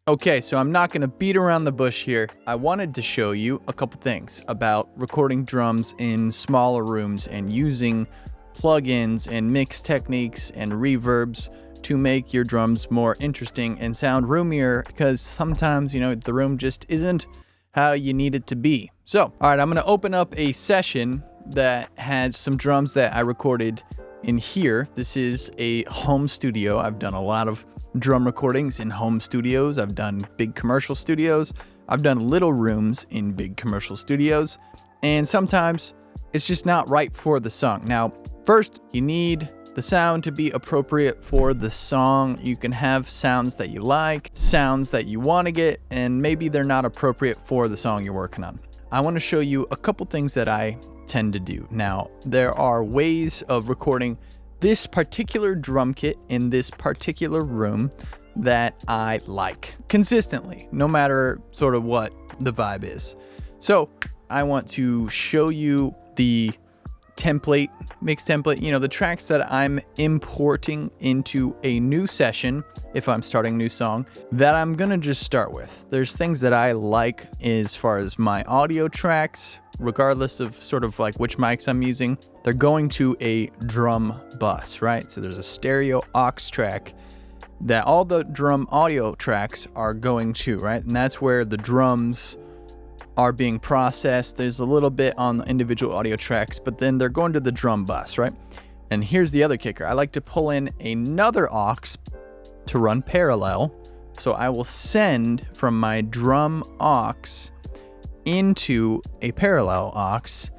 Okay, so I'm not going to beat around the bush here. I wanted to show you a couple things about recording drums in smaller rooms and using plugins and mix techniques and reverbs to make your drums more interesting and sound roomier, because sometimes, the room just isn't how you need it to be. So, all right, I'm going to open up a session that has some drums that I recorded in here. This is a home studio. I've done a lot of drum recordings in home studios. I've done big commercial studios. I've done little rooms in big commercial studios. And sometimes it's just not right for the song. Now, first, you need the sound to be appropriate for the song. You can have sounds that you like, sounds that you want to get, and maybe they're not appropriate for the song you're working on. I want to show you a couple things that I tend to do. Now, there are ways of recording this particular drum kit in this particular room that I like consistently, no matter sort of what the vibe is. So I want to show you the template, mix template, the tracks that I'm importing into a new session if I'm starting a new song that I'm gonna just start with. There's things that I like as far as my audio tracks, regardless of sort of like which mics I'm using. They're going to a drum bus, right? So there's a stereo aux track that all the drum audio tracks are going to, right? And that's where the drums are being processed. There's a little bit on the individual audio tracks, but then they're going to the drum bus, right? And here's the other kicker. I like to pull in another aux to run parallel. So I will send from my drum aux into a parallel aux.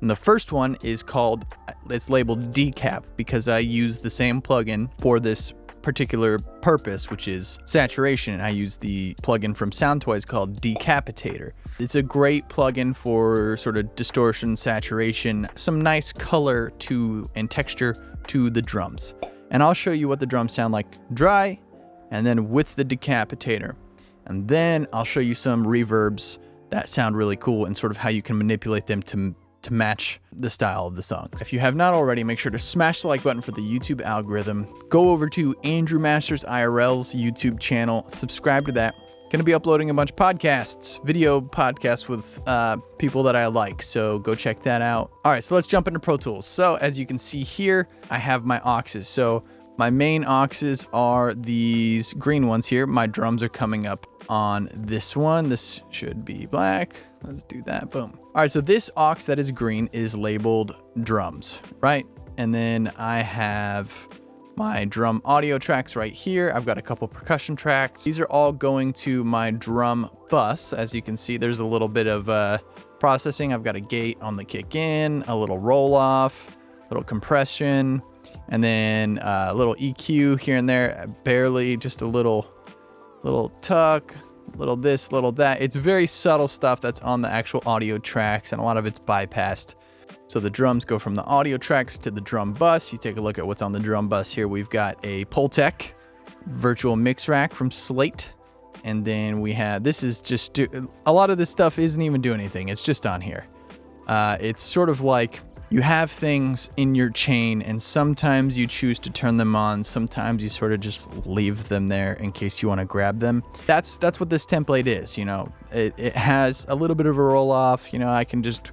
And the first one is it's labeled Decap because I use the same plugin for this particular purpose, which is saturation. I use the plugin from Soundtoys called Decapitator. It's a great plugin for sort of distortion, saturation, some nice color and texture to the drums. And I'll show you what the drums sound like dry and then with the Decapitator. And then I'll show you some reverbs that sound really cool and sort of how you can manipulate them to match the style of the song. If you have not already, make sure to smash the like button for the YouTube algorithm. Go over to Andrew Masters IRL's YouTube channel, subscribe to that. Gonna be uploading a bunch of podcasts, video podcasts with people that I like, so go check that out. All right, so let's jump into Pro Tools. So as you can see here, I have my auxes. So my main auxes are these green ones here. My drums are coming up on this one. This should be black. Let's do that. Boom. All right, so this aux that is green is labeled drums, right? And then I have my drum audio tracks right here. I've got a couple percussion tracks. These are all going to my drum bus. As you can see, there's a little bit of processing. I've got a gate on the kick in, a little roll off, a little compression, and then a little EQ here and there, barely, just a little tuck, little this, little that. It's very subtle stuff that's on the actual audio tracks, and a lot of it's bypassed. So the drums go from the audio tracks to the drum bus. You take a look at what's on the drum bus here. We've got a Pultec virtual mix rack from Slate. And then we have, this is just, a lot of this stuff isn't even doing anything. It's just on here. It's sort of like you have things in your chain and sometimes you choose to turn them on. Sometimes you sort of just leave them there in case you want to grab them. That's what this template is. It has a little bit of a roll off. I can just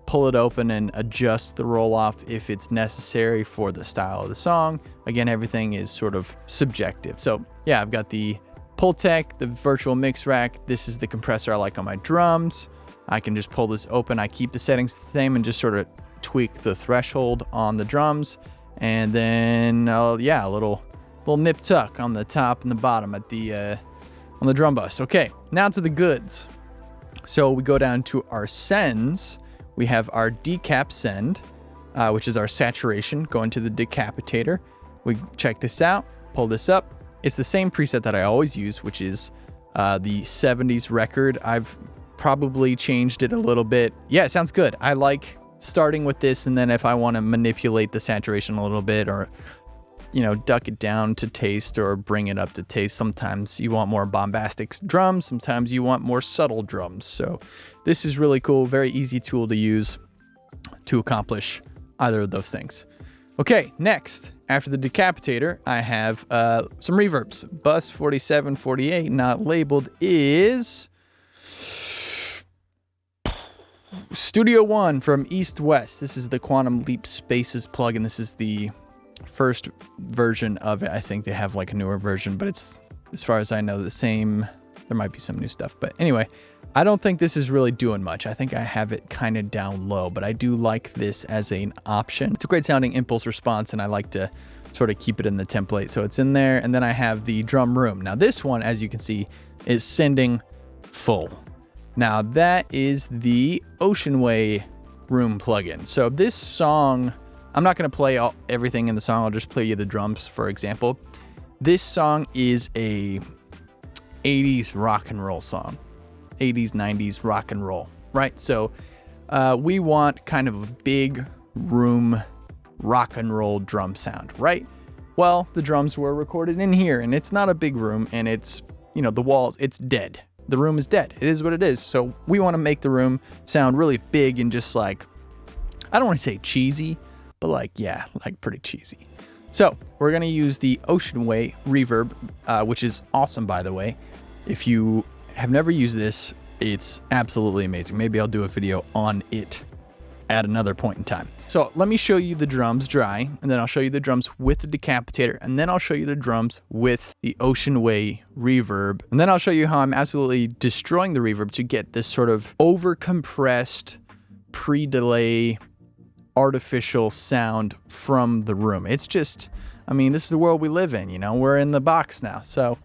pull it open and adjust the roll off if it's necessary for the style of the song. Again, everything is sort of subjective. So yeah, I've got the Pultec, the virtual mix rack. This is the compressor I like on my drums. I can just pull this open. I keep the settings the same and just sort of tweak the threshold on the drums. And then, yeah, a little nip tuck on the top and the bottom at the on the drum bus. Okay, now to the goods. So we go down to our sends. We have our decap send, which is our saturation, going to the Decapitator. We check this out, pull this up. It's the same preset that I always use, which is the 70s record. I've probably changed it a little bit. Yeah, it sounds good. I like starting with this, and then if I want to manipulate the saturation a little bit, or duck it down to taste or bring it up to taste. Sometimes you want more bombastic drums, sometimes you want more subtle drums. So this is really cool, very easy tool to use to accomplish either of those things. Okay, next, after the Decapitator, I have some reverbs. Bus 4748, not labeled, is Studio One from East West. This is the Quantum Leap Spaces plugin. This is the first version of it. I think they have like a newer version, but it's, as far as I know, the same. There might be some new stuff, but anyway, I don't think this is really doing much. I think I have it kind of down low, but I do like this as an option. It's a great sounding impulse response, and I like to sort of keep it in the template. So it's in there, and then I have the drum room. Now this one, as you can see, is sending full. Now that is the Ocean Way room plugin. So this song, I'm not gonna play everything in the song, I'll just play you the drums, for example. This song is a 80s rock and roll song. 80s, 90s rock and roll, right? So we want kind of a big room rock and roll drum sound, right? Well, the drums were recorded in here, and it's not a big room, and it's, you know, the walls, it's dead. The room is dead. It is what it is. So we want to make the room sound really big and just like, I don't want to say cheesy, but like, yeah, like pretty cheesy. So we're going to use the Ocean Way reverb, which is awesome, by the way. If you have never used this, it's absolutely amazing. Maybe I'll do a video on it at another point in time. So let me show you the drums dry, and then I'll show you the drums with the Decapitator, and then I'll show you the drums with the Ocean Way reverb, and then I'll show you how I'm absolutely destroying the reverb to get this sort of over-compressed, pre-delay, artificial sound from the room. It's just, I mean, this is the world we live in, you know? We're in the box now. So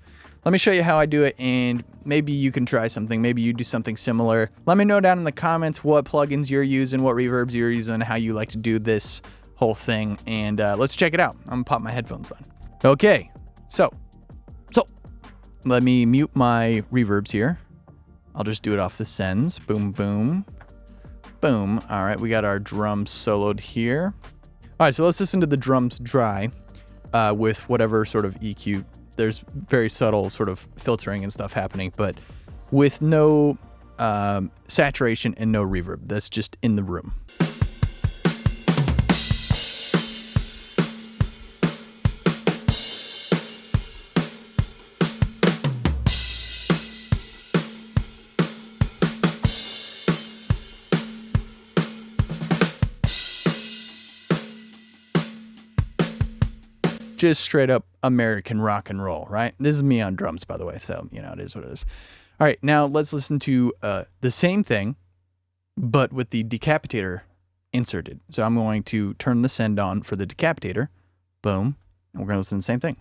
let me show you how I do it, and maybe you can try something. Maybe you do something similar. Let me know down in the comments what plugins you're using, what reverbs you're using, how you like to do this whole thing, and let's check it out. I'm gonna pop my headphones on. Okay, so let me mute my reverbs here. I'll just do it off the sends. Boom, boom, boom. All right, we got our drums soloed here. All right, so let's listen to the drums dry with whatever sort of EQ. There's very subtle sort of filtering and stuff happening, but with no saturation and no reverb. That's just in the room. Just straight up American rock and roll, right? This is me on drums, by the way, so, you know, it is what it is. All right, now let's listen to the same thing, but with the Decapitator inserted. So I'm going to turn the send on for the Decapitator. Boom. And we're going to listen to the same thing.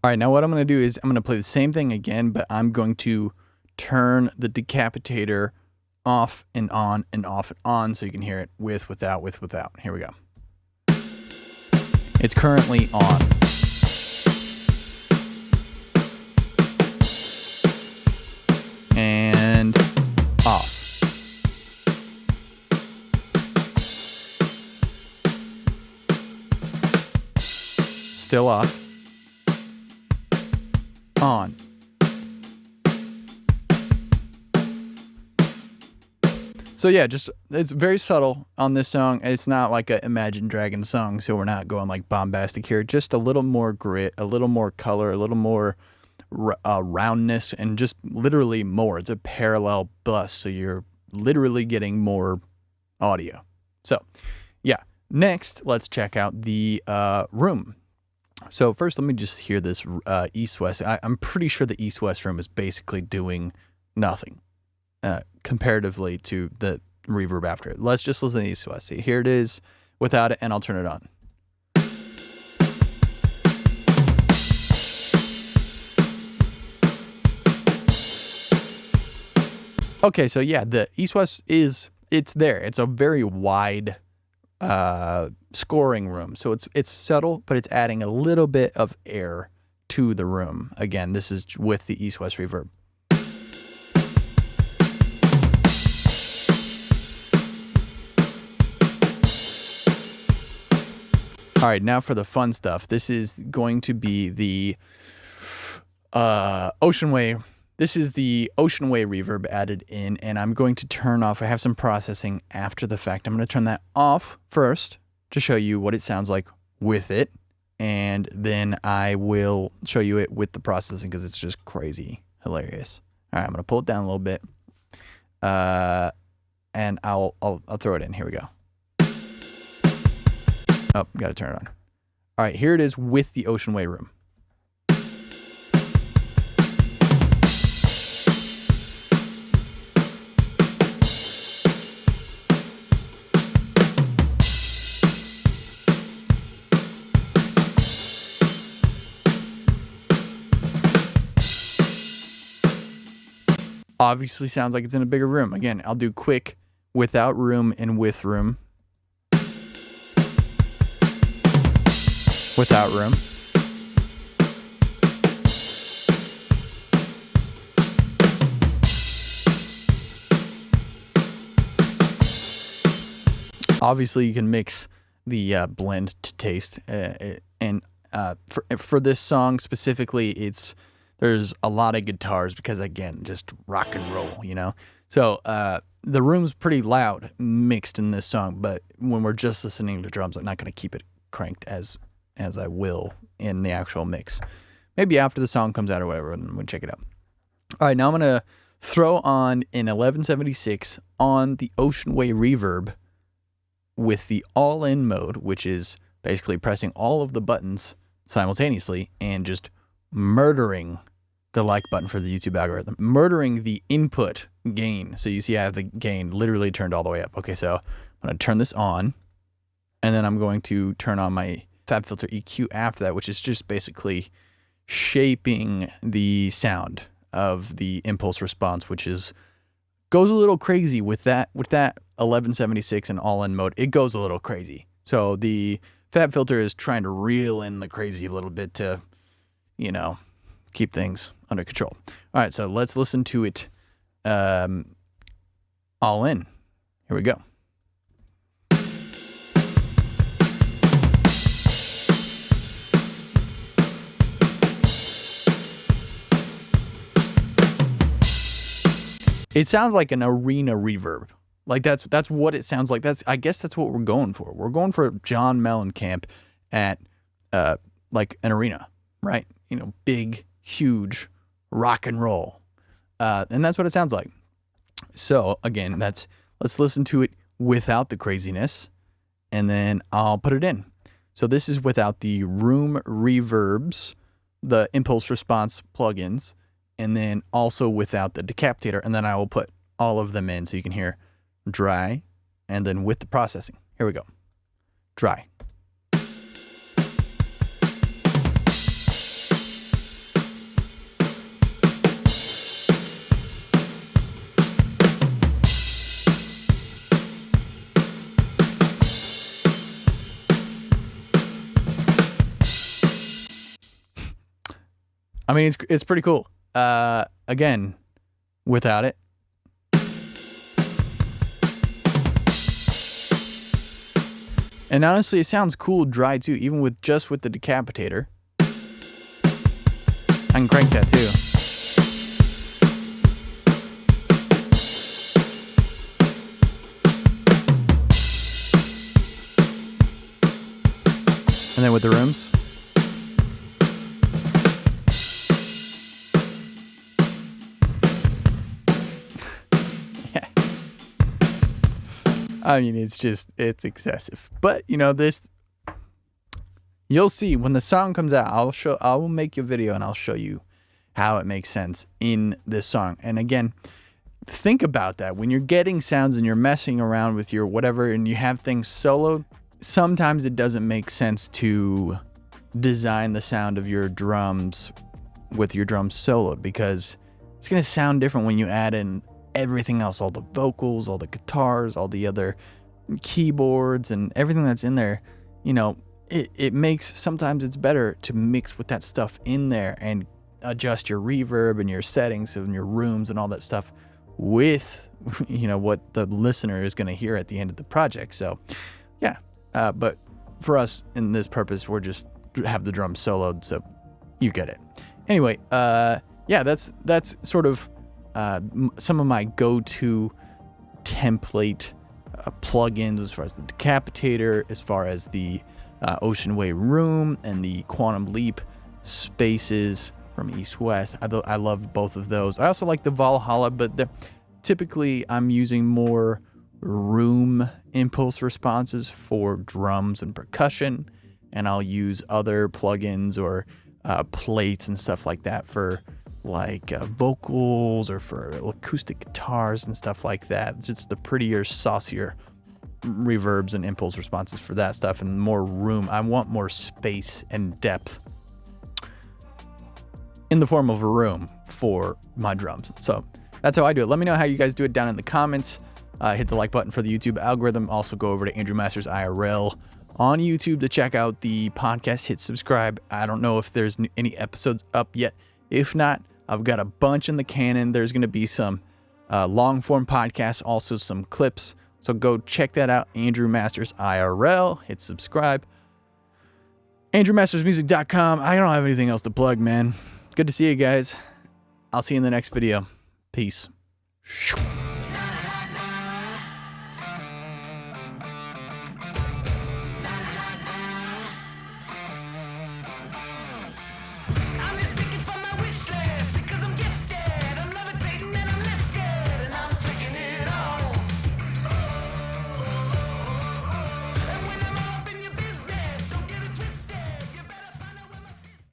All right, now what I'm going to do is I'm going to play the same thing again, but I'm going to turn the Decapitator off and on and off and on so you can hear it with, without, with, without. Here we go. It's currently on. And off. Still off. On. So yeah, just, it's very subtle on this song. It's not like a Imagine Dragons song, so we're not going like bombastic here. Just a little more grit, a little more color, a little more roundness, and just literally more. It's a parallel bus, so you're literally getting more audio. So yeah, next let's check out the room. So first, let me just hear this East-West. I'm pretty sure the East-West room is basically doing nothing comparatively to the reverb after it. Let's just listen to the East-West. See, here it is without it, and I'll turn it on. Okay, so yeah, the East-West it's there. It's a very wide scoring room. So it's subtle, but it's adding a little bit of air to the room. Again, this is with the East-West reverb. All right, now for the fun stuff. This is going to be the Ocean Way. This is the Ocean Way reverb added in, and I'm going to turn off. I have some processing after the fact. I'm going to turn that off first to show you what it sounds like with it, and then I will show you it with the processing because it's just crazy hilarious. All right, I'm going to pull it down a little bit, and I'll throw it in. Here we go. Oh, got to turn it on. All right, here it is with the Ocean Way room. Obviously sounds like it's in a bigger room. Again, I'll do quick without room and with room. Without room. Obviously, you can mix the blend to taste, and for this song specifically, there's a lot of guitars because, again, just rock and roll, you know? So the room's pretty loud mixed in this song, but when we're just listening to drums, I'm not going to keep it cranked as I will in the actual mix. Maybe after the song comes out or whatever, and we'll check it out. All right, now I'm going to throw on an 1176 on the Ocean Way reverb with the all-in mode, which is basically pressing all of the buttons simultaneously and just murdering the like button for the YouTube algorithm, murdering the input gain. So you see I have the gain literally turned all the way up. Okay, so I'm going to turn this on, and then I'm going to turn on my Fab Filter EQ after that, which is just basically shaping the sound of the impulse response, which goes a little crazy with that 1176 and all-in mode. It goes a little crazy. So the Fab Filter is trying to reel in the crazy a little bit to, you know, keep things under control. All right, so let's listen to it all in. Here we go. It sounds like an arena reverb. Like that's what it sounds like. I guess that's what we're going for. We're going for John Mellencamp at like an arena, right? You know, big, huge rock and roll. And that's what it sounds like. So again, let's listen to it without the craziness, and then I'll put it in. So this is without the room reverbs, the impulse response plugins, and then also without the Decapitator, and then I will put all of them in so you can hear dry, and then with the processing. Here we go. Dry. I mean, it's pretty cool. Again, without it. And honestly, it sounds cool dry too, even with the Decapitator. I can crank that too. And then with the rooms. I mean, it's excessive. But, you know, you'll see when the song comes out, I will make you a video and I'll show you how it makes sense in this song. And again, think about that. When you're getting sounds and you're messing around with your whatever and you have things soloed, sometimes it doesn't make sense to design the sound of your drums with your drums soloed, because it's going to sound different when you add in everything else, all the vocals, all the guitars, all the other keyboards and everything that's in there. You know, it makes, sometimes it's better to mix with that stuff in there and adjust your reverb and your settings and your rooms and all that stuff with, you know, what the listener is going to hear at the end of the project. So yeah, but for us in this purpose, we're just have the drums soloed, so you get it. Anyway, yeah, that's sort of some of my go-to template plugins as far as the Decapitator, as far as the Ocean Way Room and the Quantum Leap spaces from East West. I love both of those. I also like the Valhalla, but typically I'm using more room impulse responses for drums and percussion, and I'll use other plugins or plates and stuff like that for like vocals or for acoustic guitars and stuff like that. Just the prettier, saucier reverbs and impulse responses for that stuff, and more room. I want more space and depth in the form of a room for my drums. So that's how I do it. Let me know how you guys do it down in the comments. Hit the like button for the YouTube algorithm. Also go over to Andrew Masters IRL on YouTube to check out the podcast. Hit subscribe. I don't know if there's any episodes up yet. If not, I've got a bunch in the cannon. There's going to be some long form podcasts, also some clips. So go check that out. Andrew Masters IRL. Hit subscribe. AndrewMastersMusic.com. I don't have anything else to plug, man. Good to see you guys. I'll see you in the next video. Peace.